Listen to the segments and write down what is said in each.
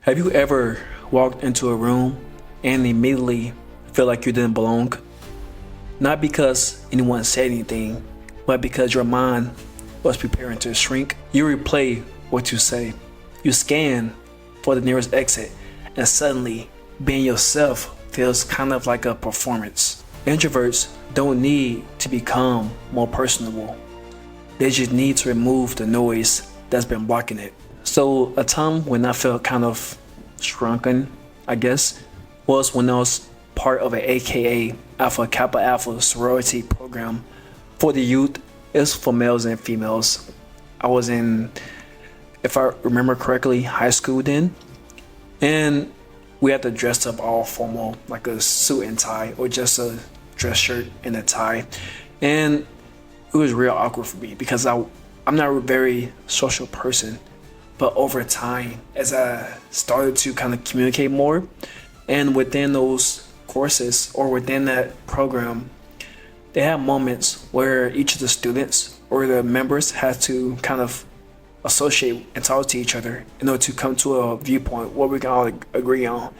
Have you ever walked into a room and immediately feel like you didn't belong? Not because anyone said anything, but because your mind was preparing to shrink. You replay what you say. You scan for the nearest exit, and suddenly being yourself feels kind of like a performance. Introverts don't need to become more personable. They just need to remove the noise that's been blocking it. So a time when I felt kind of shrunken, I guess, was when I was part of an AKA Alpha Kappa Alpha sorority program for the youth. It's for males and females. I was in, if I remember correctly, high school then, and we had to dress up all formal, like a suit and tie, or just a dress shirt and a tie, and it was real awkward for me because I'm not a very social person. But over time, as I started to kind of communicate more, and within those courses or within that program, they have moments where each of the students or the members had to kind of associate and talk to each other in order to come to a viewpoint what we can all agree on,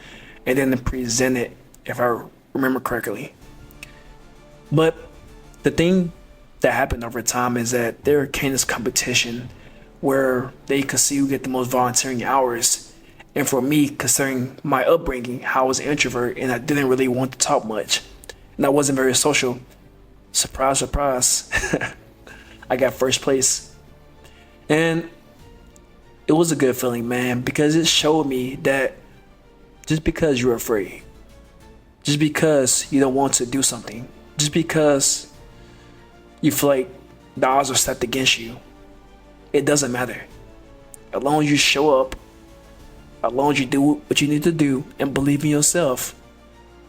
and then present it, if I remember correctly. But the thing that happened over time is that there came this competition where they could see who get the most volunteering hours. And for me, considering my upbringing, how I was an introvert and I didn't really want to talk much, and I wasn't very social, surprise, surprise, I got first place. And it was a good feeling, man, because it showed me that just because you're afraid, just because you don't want to do something, just because you feel like the odds are stacked against you, it doesn't matter. As long as you show up, as long as you do what you need to do and believe in yourself,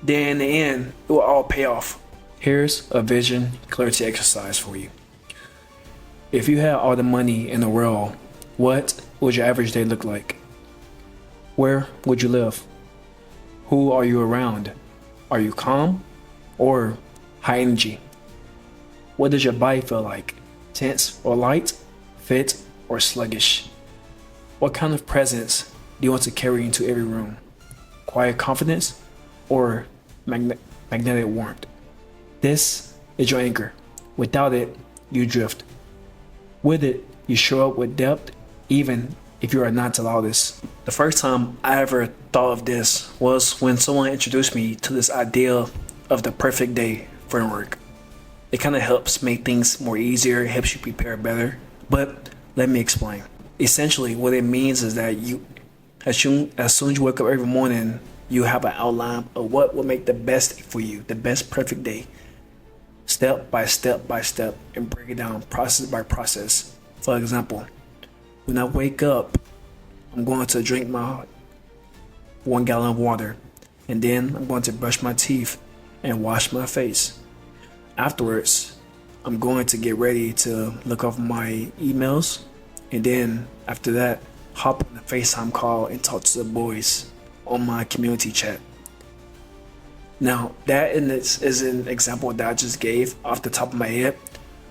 then in the end, it will all pay off. Here's a vision clarity exercise for you. If you had all the money in the world, what would your average day look like? Where would you live? Who are you around? Are you calm or high energy? What does your body feel like? Tense or light? Fit or sluggish? What kind of presence do you want to carry into every room? Quiet confidence or magnetic warmth? This is your anchor. Without it, you drift. With it, you show up with depth, even if you are not the loudest. The first time I ever thought of this was when someone introduced me to this idea of the perfect day framework. It kind of helps make things more easier, it helps you prepare better. But let me explain. Essentially, what it means is that you, as soon as you wake up every morning, you have an outline of what will make the best for you, the best perfect day, step by step by step, and break it down process by process. For example, when I wake up, I'm going to drink my 1 gallon of water, and then I'm going to brush my teeth and wash my face. Afterwards, I'm going to get ready to look over my emails, and then after that, hop on a FaceTime call and talk to the boys on my community chat. Now, that is an example that I just gave off the top of my head,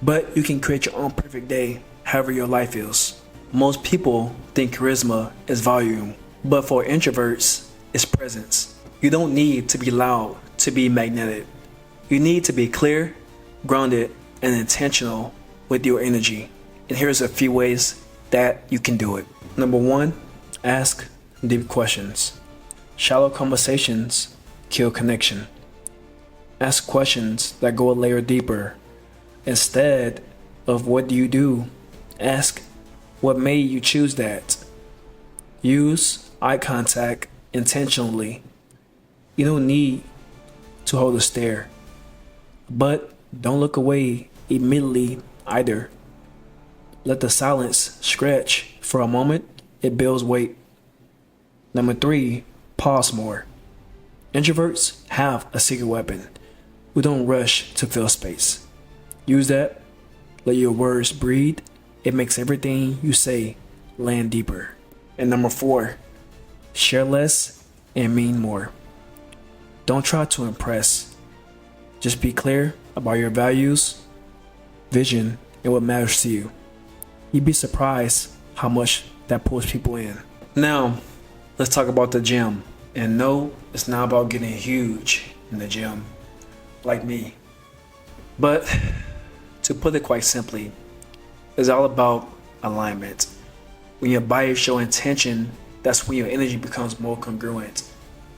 but you can create your own perfect day however your life is. Most people think charisma is volume, but for introverts, it's presence. You don't need to be loud to be magnetic. You need to be clear, grounded, and intentional with your energy. And here's a few ways that you can do it. Number 1, ask deep questions. Shallow conversations kill connection. Ask questions that go a layer deeper. Instead of what do you do, ask what made you choose that. Use eye contact intentionally. You don't need to hold a stare, but don't look away immediately either. Let the silence stretch for a moment. It builds weight. Number 3, pause more. Introverts have a secret weapon. We don't rush to fill space. Use that. Let your words breathe. It makes everything you say land deeper. And number 4, share less and mean more. Don't try to impress. Just be clear about your values, vision, and what matters to you. You'd be surprised how much that pulls people in. Now, Let's talk about the gym. And no, it's not about getting huge in the gym like me. But to put it quite simply, it's all about alignment. When your body shows intention, that's when your energy becomes more congruent,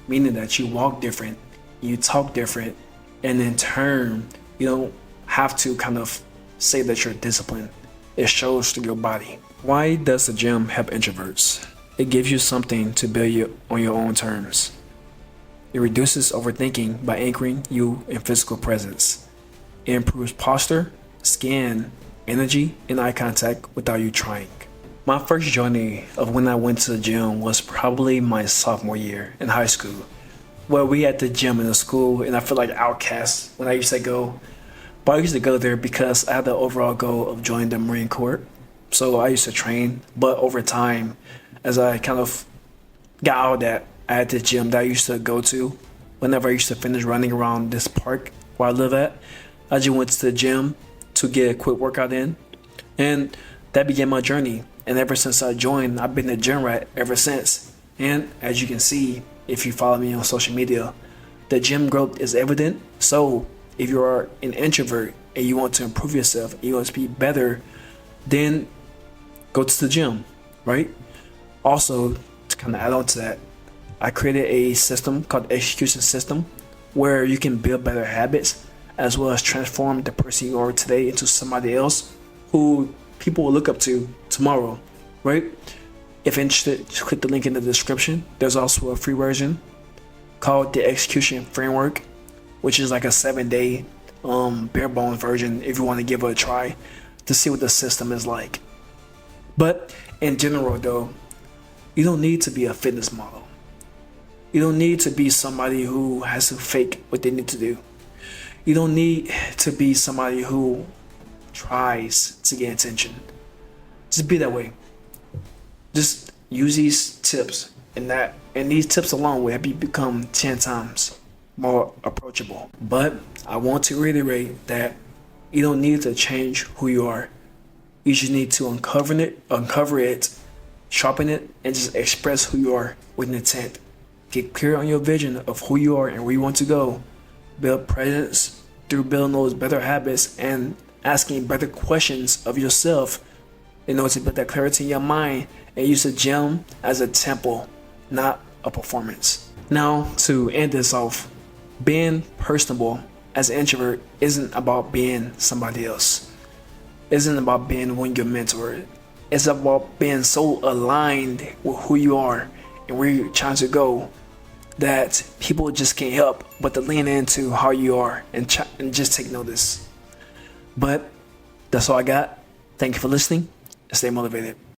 meaning that you walk different, you talk different, and in turn, you don't have to kind of say that you're disciplined. It shows through your body. Why does the gym help introverts? It gives you something to build you on your own terms. It reduces overthinking by anchoring you in physical presence. It improves posture, skin, energy, and eye contact without you trying. My first journey of when I went to the gym was probably my sophomore year in high school. Well, we had the gym in the school, and I felt like an outcast when I used to go. But I used to go there because I had the overall goal of joining the Marine Corps. So I used to train, but over time, as I kind of got out of that, I had this gym that I used to go to whenever I used to finish running around this park where I live at. I just went to the gym to get a quick workout in, and that began my journey. And ever since I joined, I've been a gym rat ever since. And as you can see, if you follow me on social media, the gym growth is evident. So if you are an introvert and you want to improve yourself, and you want to be better, then go to the gym, right? Also, to kind of add on to that, I created a system called the execution system where you can build better habits as well as transform the person you are today into somebody else who people will look up to tomorrow, right? If interested, just click the link in the description. There's also a free version called the execution framework, which is like a 7-day bare bones version if you want to give it a try to see what the system is like. But in general though, you don't need to be a fitness model. You don't need to be somebody who has to fake what they need to do. You don't need to be somebody who tries to get attention. Just be that way. Just use these tips, and these tips alone will help you become 10 times more approachable. But I want to reiterate that you don't need to change who you are. You just need to uncover it, sharpen it, and just express who you are with intent. Get clear on your vision of who you are and where you want to go. Build presence through building those better habits and asking better questions of yourself in order to build that clarity in your mind, and use the gym as a temple, not a performance. Now, to end this off, being personable as an introvert isn't about being somebody else. Isn't about being one your mentor. It's about being so aligned with who you are and where you're trying to go that people just can't help but to lean into how you are and just take notice. But that's all I got. Thank you for listening and stay motivated.